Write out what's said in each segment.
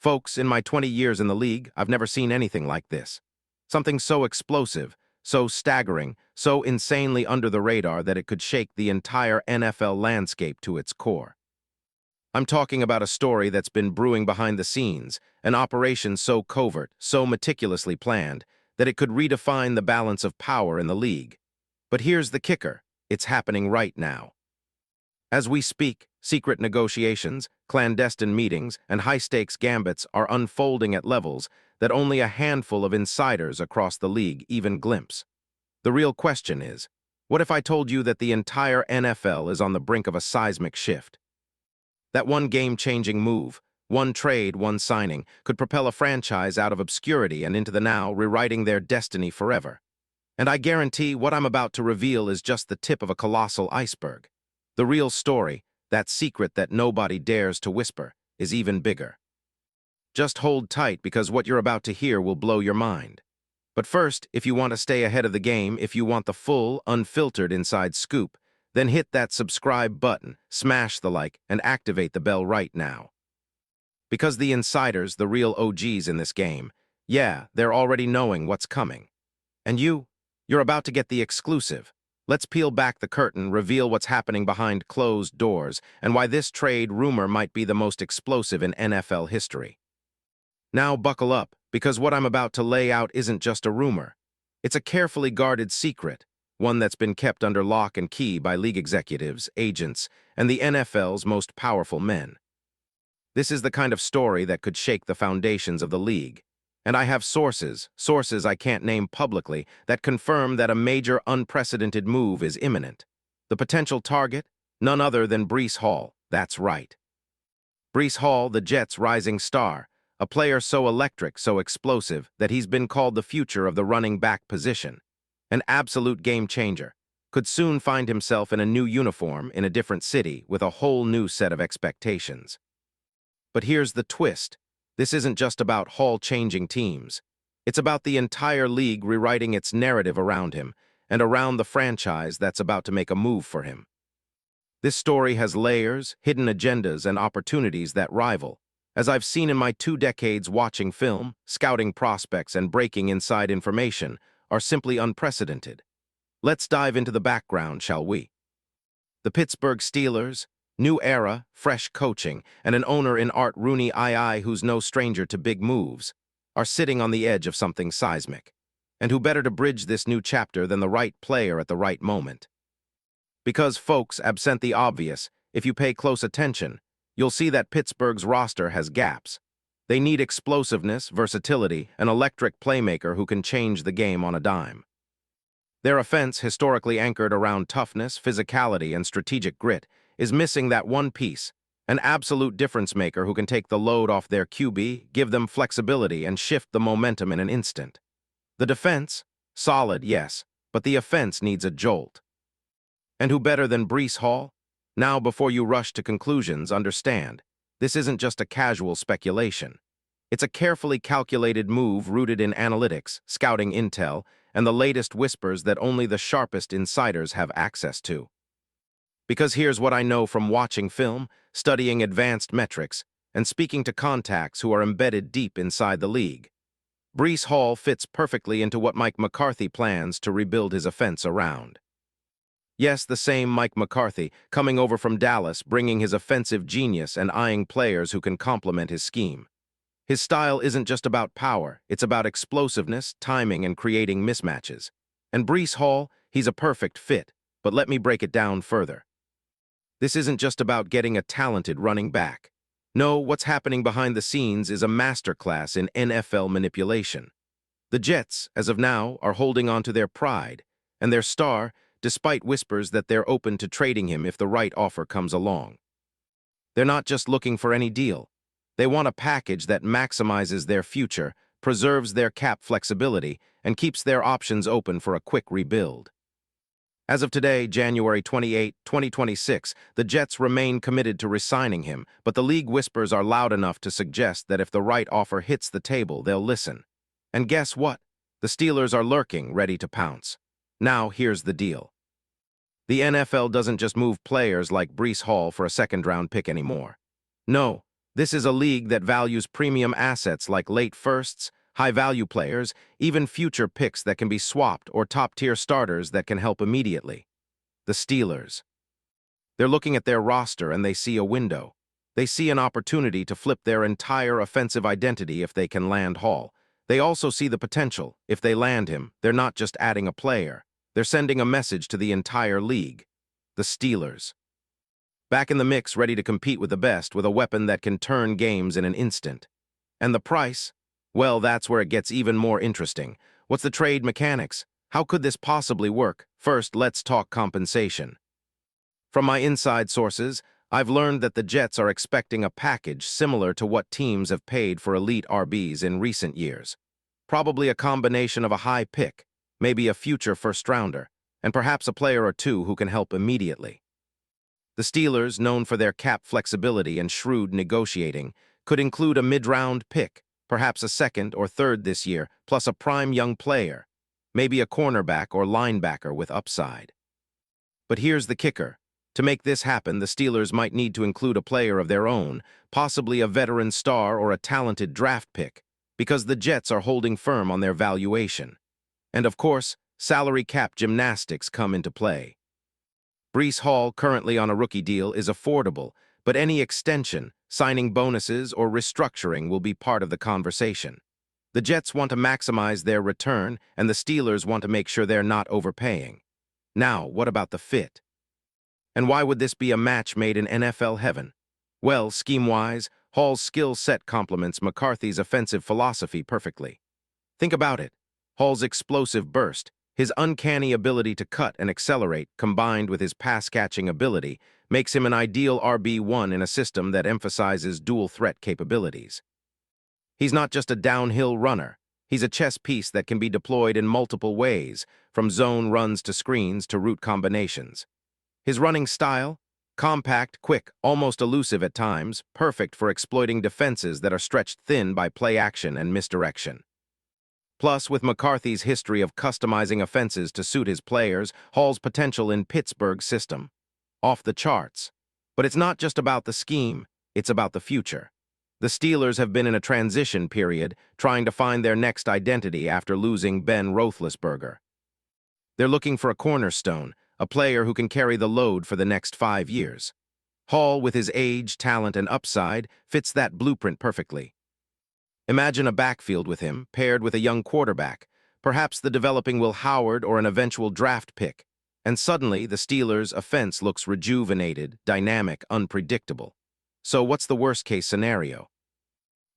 Folks, in my 20 years in the league, I've never seen anything like this. Something so explosive, so staggering, so insanely under the radar that it could shake the entire NFL landscape to its core. I'm talking about a story that's been brewing behind the scenes, an operation so covert, so meticulously planned, that it could redefine the balance of power in the league. But here's the kicker: it's happening right now. As we speak, secret negotiations, clandestine meetings, and high-stakes gambits are unfolding at levels that only a handful of insiders across the league even glimpse. The real question is, what if I told you that the entire NFL is on the brink of a seismic shift? That one game-changing move, one trade, one signing, could propel a franchise out of obscurity and into the now, rewriting their destiny forever. And I guarantee what I'm about to reveal is just the tip of a colossal iceberg. The real story, that secret that nobody dares to whisper, is even bigger. Just hold tight, because what you're about to hear will blow your mind. But first, if you want to stay ahead of the game, if you want the full, unfiltered inside scoop, then hit that subscribe button, smash the like, and activate the bell right now. Because the insiders, the real OGs in this game, yeah, they're already knowing what's coming. And you're about to get the exclusive. Let's peel back the curtain, reveal what's happening behind closed doors, and why this trade rumor might be the most explosive in NFL history. Now buckle up, because what I'm about to lay out isn't just a rumor. It's a carefully guarded secret, one that's been kept under lock and key by league executives, agents, and the NFL's most powerful men. This is the kind of story that could shake the foundations of the league. And I have sources I can't name publicly, that confirm that a major unprecedented move is imminent. The potential target? None other than Breece Hall. That's right. Breece Hall, the Jets' rising star, a player so electric, so explosive, that he's been called the future of the running back position. An absolute game changer. Could soon find himself in a new uniform in a different city with a whole new set of expectations. But here's the twist. This isn't just about Hall changing teams. It's about the entire league rewriting its narrative around him and around the franchise that's about to make a move for him. This story has layers, hidden agendas, and opportunities that rival. As I've seen in my 2 decades watching film, scouting prospects, and breaking inside information are simply unprecedented. Let's dive into the background, shall we? The Pittsburgh Steelers, new era, fresh coaching, and an owner in Art Rooney II who's no stranger to big moves, are sitting on the edge of something seismic. And who better to bridge this new chapter than the right player at the right moment? Because, folks, absent the obvious, if you pay close attention, you'll see that Pittsburgh's roster has gaps. They need explosiveness, versatility, an electric playmaker who can change the game on a dime. Their offense, historically anchored around toughness, physicality, and strategic grit, is missing that one piece, an absolute difference maker who can take the load off their QB, give them flexibility, and shift the momentum in an instant. The defense? Solid, yes, but the offense needs a jolt. And who better than Breece Hall? Now, before you rush to conclusions, understand, this isn't just a casual speculation. It's a carefully calculated move rooted in analytics, scouting intel, and the latest whispers that only the sharpest insiders have access to. Because here's what I know from watching film, studying advanced metrics, and speaking to contacts who are embedded deep inside the league. Breece Hall fits perfectly into what Mike McCarthy plans to rebuild his offense around. Yes, the same Mike McCarthy, coming over from Dallas, bringing his offensive genius and eyeing players who can complement his scheme. His style isn't just about power, it's about explosiveness, timing, and creating mismatches. And Breece Hall, he's a perfect fit, but let me break it down further. This isn't just about getting a talented running back. No, what's happening behind the scenes is a masterclass in NFL manipulation. The Jets, as of now, are holding on to their pride, and their star, despite whispers that they're open to trading him if the right offer comes along. They're not just looking for any deal. They want a package that maximizes their future, preserves their cap flexibility, and keeps their options open for a quick rebuild. As of today, January 28, 2026, the Jets remain committed to re-signing him, but the league whispers are loud enough to suggest that if the right offer hits the table, they'll listen. And guess what? The Steelers are lurking, ready to pounce. Now, here's the deal. The NFL doesn't just move players like Breece Hall for a second-round pick anymore. No, This is a league that values premium assets like late firsts, high-value players, even future picks that can be swapped or top-tier starters that can help immediately. The Steelers. They're looking at their roster and they see a window. They see an opportunity to flip their entire offensive identity if they can land Hall. They also see the potential. If they land him, they're not just adding a player. They're sending a message to the entire league. The Steelers. Back in the mix, ready to compete with the best, with a weapon that can turn games in an instant. And the price? Well, that's where it gets even more interesting. What's the trade mechanics? How could this possibly work? First, let's talk compensation. From my inside sources, I've learned that the Jets are expecting a package similar to what teams have paid for elite RBs in recent years. Probably a combination of a high pick, maybe a future first-rounder, and perhaps a player or two who can help immediately. The Steelers, known for their cap flexibility and shrewd negotiating, could include a mid-round pick, perhaps a second or third this year, plus a prime young player, maybe a cornerback or linebacker with upside. But here's the kicker. To make this happen, the Steelers might need to include a player of their own, possibly a veteran star or a talented draft pick, because the Jets are holding firm on their valuation. And of course, salary cap gymnastics come into play. Breece Hall, currently on a rookie deal, is affordable, but any extension, signing bonuses, or restructuring will be part of the conversation. The Jets want to maximize their return, and the Steelers want to make sure they're not overpaying. Now, what about the fit? And why would this be a match made in NFL heaven? Well, scheme-wise, Hall's skill set complements McCarthy's offensive philosophy perfectly. Think about it. Hall's explosive burst, his uncanny ability to cut and accelerate, combined with his pass-catching ability, makes him an ideal RB1 in a system that emphasizes dual-threat capabilities. He's not just a downhill runner. He's a chess piece that can be deployed in multiple ways, from zone runs to screens to route combinations. His running style? Compact, quick, almost elusive at times, perfect for exploiting defenses that are stretched thin by play action and misdirection. Plus, with McCarthy's history of customizing offenses to suit his players, Hall's potential in Pittsburgh's system. Off the charts. But it's not just about the scheme, it's about the future. The Steelers have been in a transition period, trying to find their next identity after losing Ben Roethlisberger. They're looking for a cornerstone, a player who can carry the load for the next 5 years. Hall, with his age, talent, and upside, fits that blueprint perfectly. Imagine a backfield with him, paired with a young quarterback, perhaps the developing Will Howard or an eventual draft pick, and suddenly the Steelers' offense looks rejuvenated, dynamic, unpredictable. So what's the worst-case scenario?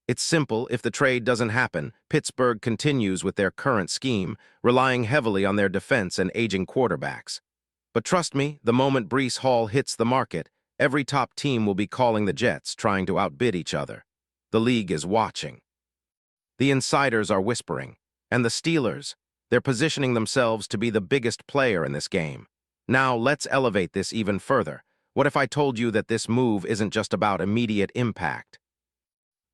It's simple. If the trade doesn't happen, Pittsburgh continues with their current scheme, relying heavily on their defense and aging quarterbacks. But trust me, the moment Breece Hall hits the market, every top team will be calling the Jets, trying to outbid each other. The league is watching. The insiders are whispering, and the Steelers, they're positioning themselves to be the biggest player in this game. Now, let's elevate this even further. What if I told you that this move isn't just about immediate impact?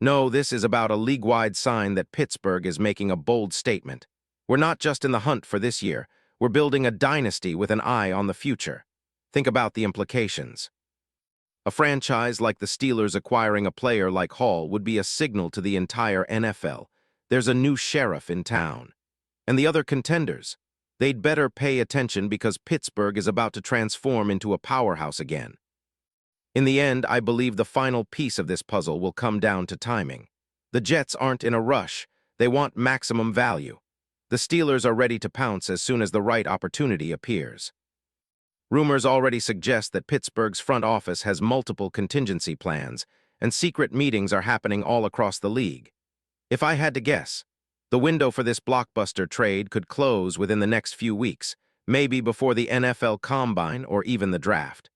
No, this is about a league-wide sign that Pittsburgh is making a bold statement. We're not just in the hunt for this year. We're building a dynasty with an eye on the future. Think about the implications. A franchise like the Steelers acquiring a player like Hall would be a signal to the entire NFL. There's a new sheriff in town. And the other contenders, they'd better pay attention because Pittsburgh is about to transform into a powerhouse again. In the end, I believe the final piece of this puzzle will come down to timing. The Jets aren't in a rush. They want maximum value. The Steelers are ready to pounce as soon as the right opportunity appears. Rumors already suggest that Pittsburgh's front office has multiple contingency plans, and secret meetings are happening all across the league. If I had to guess, the window for this blockbuster trade could close within the next few weeks, maybe before the NFL Combine or even the draft.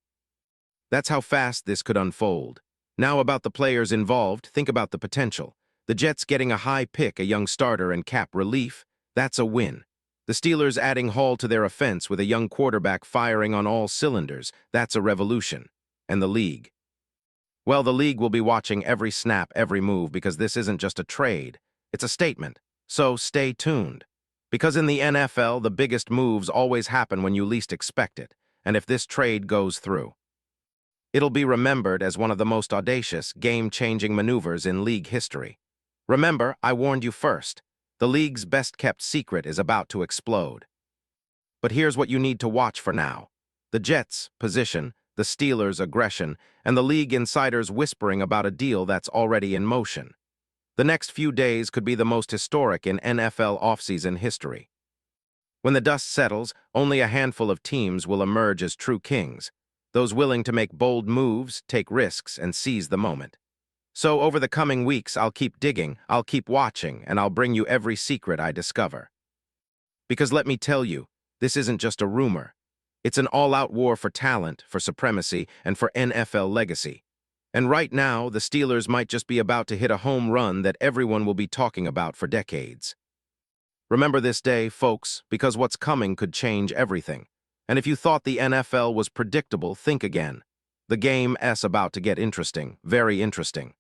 That's how fast this could unfold. Now about the players involved, think about the potential. The Jets getting a high pick, a young starter, and cap relief, that's a win. The Steelers adding Hall to their offense with a young quarterback firing on all cylinders, that's a revolution. And the league? Well, the league will be watching every snap, every move, because this isn't just a trade. It's a statement. So stay tuned. Because in the NFL, the biggest moves always happen when you least expect it, and if this trade goes through, It'll be remembered as one of the most audacious, game-changing maneuvers in league history. Remember, I warned you first. The league's best-kept secret is about to explode. But here's what you need to watch for now. The Jets' position, the Steelers' aggression, and the league insiders whispering about a deal that's already in motion. The next few days could be the most historic in NFL offseason history. When the dust settles, only a handful of teams will emerge as true kings, those willing to make bold moves, take risks, and seize the moment. So over the coming weeks, I'll keep digging, I'll keep watching, and I'll bring you every secret I discover. Because let me tell you, this isn't just a rumor. It's an all-out war for talent, for supremacy, and for NFL legacy. And right now, the Steelers might just be about to hit a home run that everyone will be talking about for decades. Remember this day, folks, because what's coming could change everything. And if you thought the NFL was predictable, think again. The game's about to get interesting, very interesting.